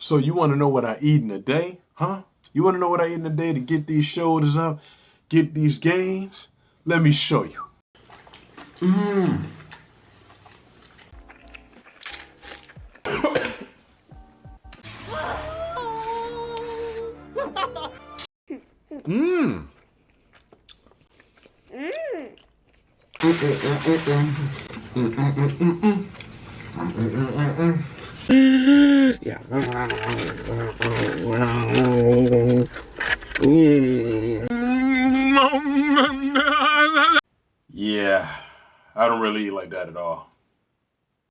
So you want to know what I eat in a day, huh? You want to know what I eat in a day to get these shoulders up, get these gains? Let me show you. Mmm. Yeah. Yeah, I don't really eat like that at all.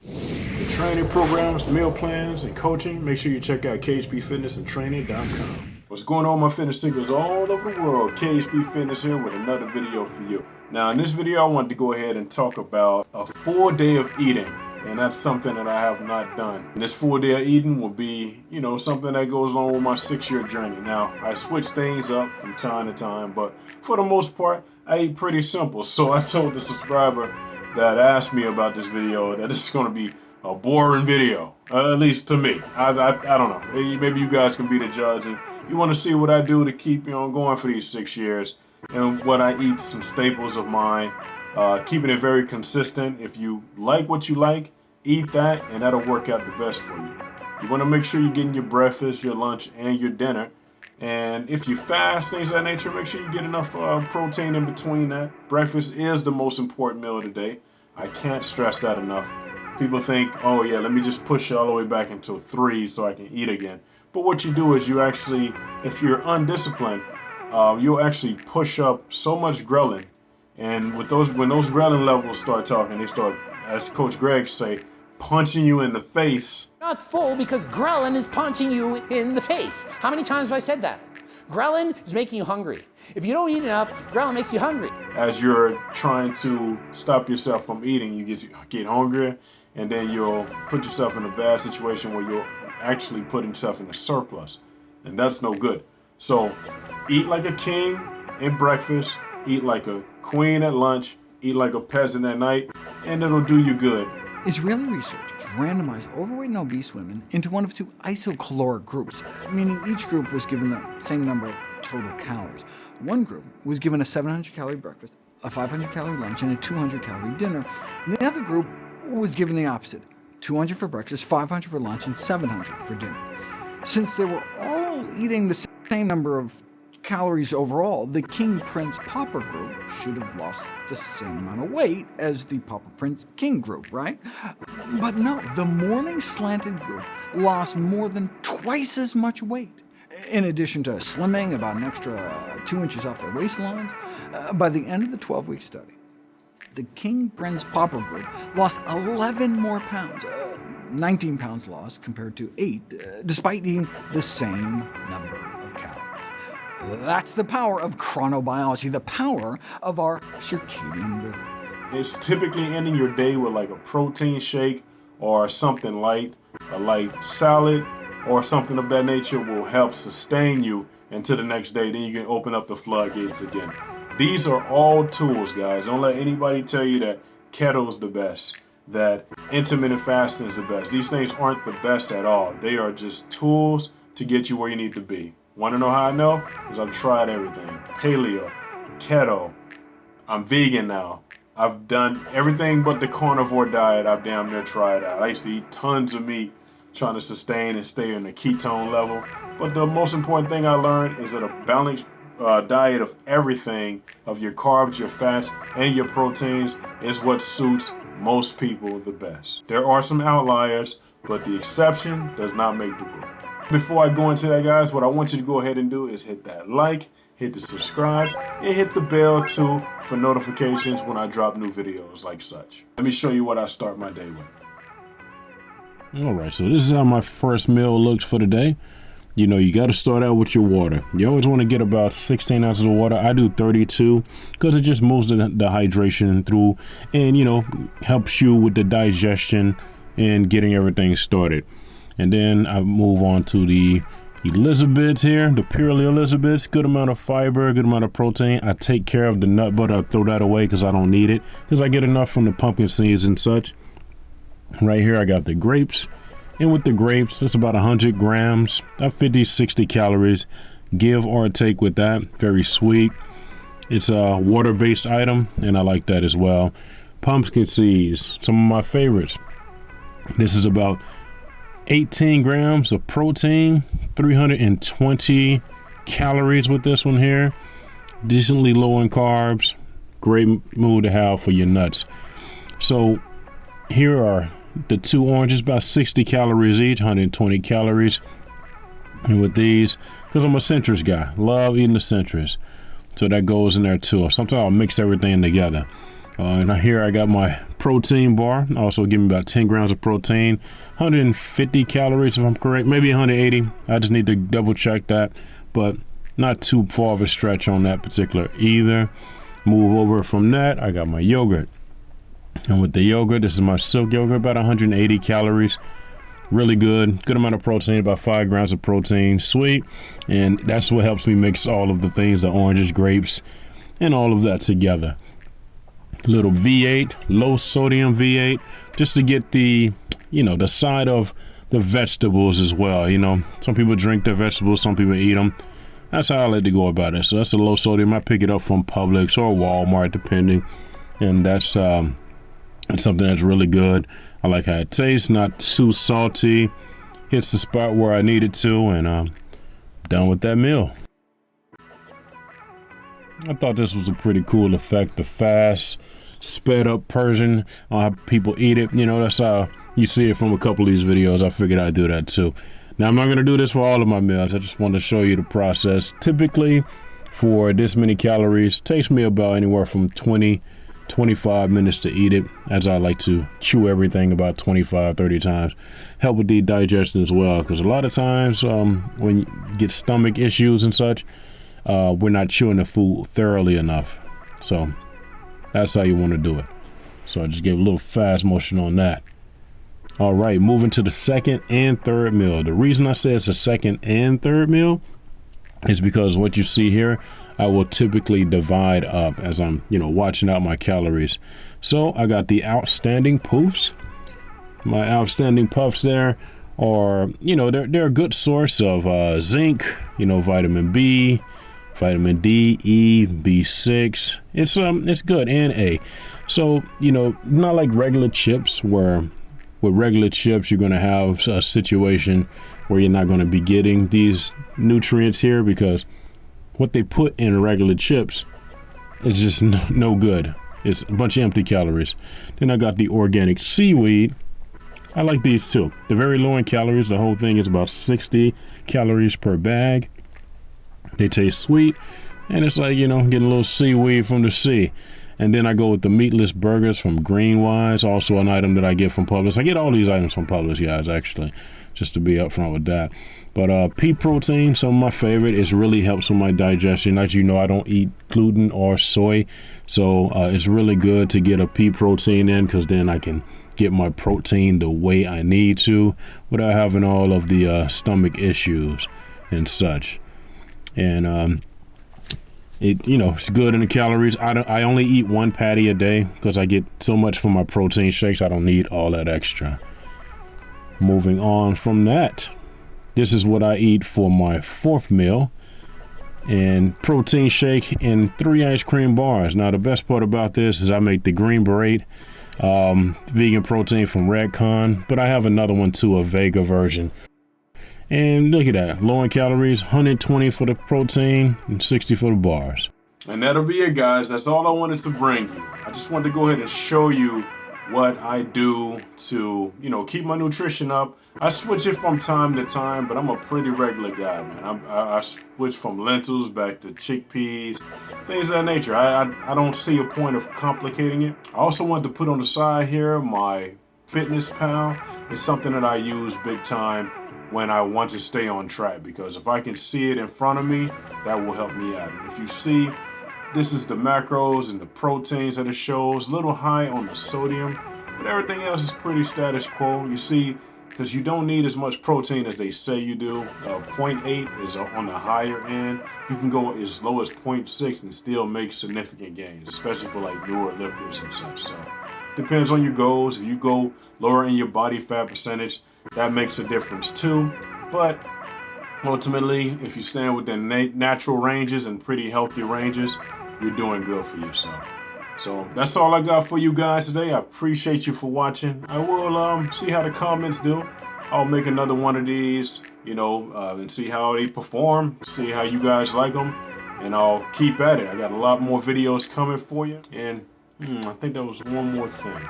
For training programs, meal plans, and coaching, make sure you check out khpfitnessandtraining.com. What's going on, my fitness seekers all over the world? KHP Fitness here with another video for you. Now, in this video, I wanted to go ahead and talk about a full day of eating. And that's something that I have not done. And this full day of eating will be, something that goes along with my 6-year journey. Now, I switch things up from time to time, but for the most part, I eat pretty simple. So I told the subscriber that asked me about this video that it's going to be a boring video, at least to me. I don't know. Maybe you guys can be the judge. And you want to see what I do to keep going for these 6 years and what I eat, some staples of mine. Keeping it very consistent. If you like what you like, eat that, and that'll work out the best for you. You want to make sure you're getting your breakfast, your lunch, and your dinner. And if you fast, things of that nature, make sure you get enough protein in between that. Breakfast is the most important meal of the day. I can't stress that enough. People think, oh yeah, let me just push all the way back until 3 so I can eat again. But what you do is you actually, if you're undisciplined, you'll actually push up so much ghrelin. And when those ghrelin levels start talking, they start, as Coach Greg say, punching you in the face. Not full because ghrelin is punching you in the face. How many times have I said that? Ghrelin is making you hungry. If you don't eat enough, ghrelin makes you hungry. As you're trying to stop yourself from eating, you get hungrier, and then you'll put yourself in a bad situation where you'll actually put yourself in a surplus. And that's no good. So eat like a king at breakfast, eat like a queen at lunch, eat like a peasant at night, and it'll do you good. Israeli researchers randomized overweight and obese women into one of 2 isocaloric groups, meaning each group was given the same number of total calories. One group was given a 700-calorie breakfast, a 500-calorie lunch, and a 200-calorie dinner, and the other group was given the opposite, 200 for breakfast, 500 for lunch, and 700 for dinner. Since they were all eating the same number of calories overall, the King Prince Pauper group should have lost the same amount of weight as the Pauper Prince King group, right? But no, the morning slanted group lost more than twice as much weight. In addition to slimming about an extra 2 inches off their waistlines, by the end of the 12-week study, the King Prince Pauper group lost 11 more pounds, 19 pounds lost compared to 8, despite eating the same number of calories. That's the power of chronobiology, the power of our circadian rhythm. It's typically ending your day with like a protein shake or something light, a light salad or something of that nature will help sustain you until the next day. Then you can open up the floodgates again. These are all tools, guys. Don't let anybody tell you that keto is the best, that intermittent fasting is the best. These things aren't the best at all. They are just tools to get you where you need to be. Want to know how I know? Because I've tried everything. Paleo, keto, I'm vegan now. I've done everything but the carnivore diet. I've damn near tried out. I used to eat tons of meat, trying to sustain and stay in the ketone level. But the most important thing I learned is that a balanced diet of everything, of your carbs, your fats, and your proteins, is what suits most people the best. There are some outliers, but the exception does not make the rule. Before I go into that, guys, what I want you to go ahead and do is hit that like, hit the subscribe, and hit the bell too for notifications when I drop new videos like such. Let me show you what I start my day with. All right, so this is how my first meal looks for the day. You got to start out with your water. You always want to get about 16 ounces of water. I do 32 because it just moves the hydration through and, helps you with the digestion and getting everything started. And then I move on to the Elizabeths here, the Purely Elizabeths. Good amount of fiber, good amount of protein. I take care of the nut butter. I throw that away because I don't need it because I get enough from the pumpkin seeds and such. Right here I got the grapes. And with the grapes, it's about 100 grams of 50, 60 calories, give or take with that. Very sweet. It's a water-based item, and I like that as well. Pumpkin seeds, some of my favorites. This is about 18 grams of protein, 320 calories with this one here. Decently low in carbs. Great mood to have for your nuts. So here are the 2 oranges, about 60 calories each, 120 calories. And with these, because I'm a citrus guy, love eating the citrus. So that goes in there too. Sometimes I'll mix everything together. And here I got my protein bar. Also give me about 10 grams of protein, 150 calories if I'm correct, maybe 180. I just need to double check that, but not too far of a stretch on that particular either. Move over from that, I got my yogurt. And with the yogurt, this is my silk yogurt, about 180 calories. Really good amount of protein, about 5 grams of protein, sweet. And that's what helps me mix all of the things, the oranges, grapes, and all of that together. Little V8, low sodium V8, just to get the, the side of the vegetables as well. Some people drink their vegetables, some people eat them. That's how I like to go about it. So that's a low sodium. I pick it up from Publix or Walmart, depending. And that's something that's really good. I like how it tastes, not too salty. Hits the spot where I need it to, and done with that meal. I thought this was a pretty cool effect, the fast, sped up version on how people eat it. That's how you see it from a couple of these videos. I figured I'd do that too. Now, I'm not going to do this for all of my meals. I just want to show you the process. Typically, for this many calories, takes me about anywhere from 25 minutes to eat it, as I like to chew everything about 25, 30 times. Help with the digestion as well, because a lot of times when you get stomach issues and such, we're not chewing the food thoroughly enough. So that's how you want to do it. So I just gave a little fast motion on that. All right, moving to the second and third meal. The reason I say it's a second and third meal is because what you see here, I will typically divide up as I'm, watching out my calories. So I got the outstanding poofs. My outstanding puffs there are, they're a good source of zinc, vitamin B, vitamin D, E, B6. It's good, and A. So, not like regular chips where with regular chips, you're going to have a situation where you're not going to be getting these nutrients here, because what they put in regular chips is just no good. It's a bunch of empty calories. Then I got the organic seaweed. I like these too. They're very low in calories. The whole thing is about 60 calories per bag. They taste sweet, and it's like, getting a little seaweed from the sea. And then I go with the meatless burgers from LiQWYD, also an item that I get from Publix. I get all these items from Publix, guys, actually, just to be upfront with that. But pea protein, some of my favorite. It really helps with my digestion. As you know, I don't eat gluten or soy, so it's really good to get a pea protein in, because then I can get my protein the way I need to without having all of the stomach issues and such. And it's good in the calories. I only eat 1 patty a day because I get so much from my protein shakes. I don't need all that extra. Moving on from that, this is what I eat for my 4th meal. And protein shake and 3 ice cream bars. Now, the best part about this is I make the Green Beret vegan protein from Redcon, but I have another one too, a Vega version. And look at that, low in calories, 120 for the protein and 60 for the bars. And that'll be it, guys. That's all I wanted to bring you. I just wanted to go ahead and show you what I do to, keep my nutrition up. I switch it from time to time, but I'm a pretty regular guy, man. I switch from lentils back to chickpeas, things of that nature. I don't see a point of complicating it. I also wanted to put on the side here my Fitness Pal. It's something that I use big time when I want to stay on track, because if I can see it in front of me, that will help me out. And if you see, this is the macros and the proteins that it shows, a little high on the sodium, but everything else is pretty status quo. You see, because you don't need as much protein as they say you do. 0.8 is on the higher end. You can go as low as 0.6 and still make significant gains, especially for like newer lifters and such. So depends on your goals. If you go lower in your body fat percentage, That makes a difference too. But ultimately, if you stand within natural ranges and pretty healthy ranges, you're doing good for yourself. So that's all I got for you guys today. I appreciate you for watching. I will see how the comments do. I'll make another one of these, and see how they perform, see how you guys like them, and I'll keep at it. I got a lot more videos coming for you. And I think there was one more thing.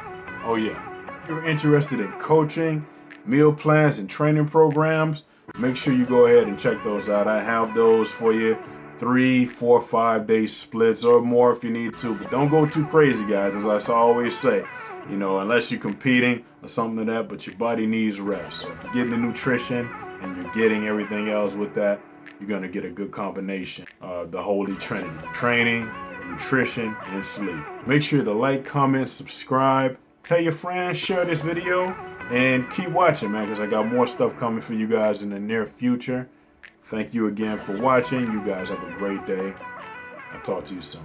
Oh yeah, if you're interested in coaching, meal plans, and training programs, make sure you go ahead and check those out. I have those for you. 3, 4, 5 day splits or more if you need to, but don't go too crazy, guys. As I always say, unless you're competing or something like that, but your body needs rest. So if you're getting the nutrition and you're getting everything else with that, you're gonna get a good combination of the Holy Trinity: training, nutrition, and sleep. Make sure to like, comment, subscribe, tell your friends, share this video, and keep watching, man, because I got more stuff coming for you guys in the near future. Thank you again for watching. You guys have a great day. I'll talk to you soon.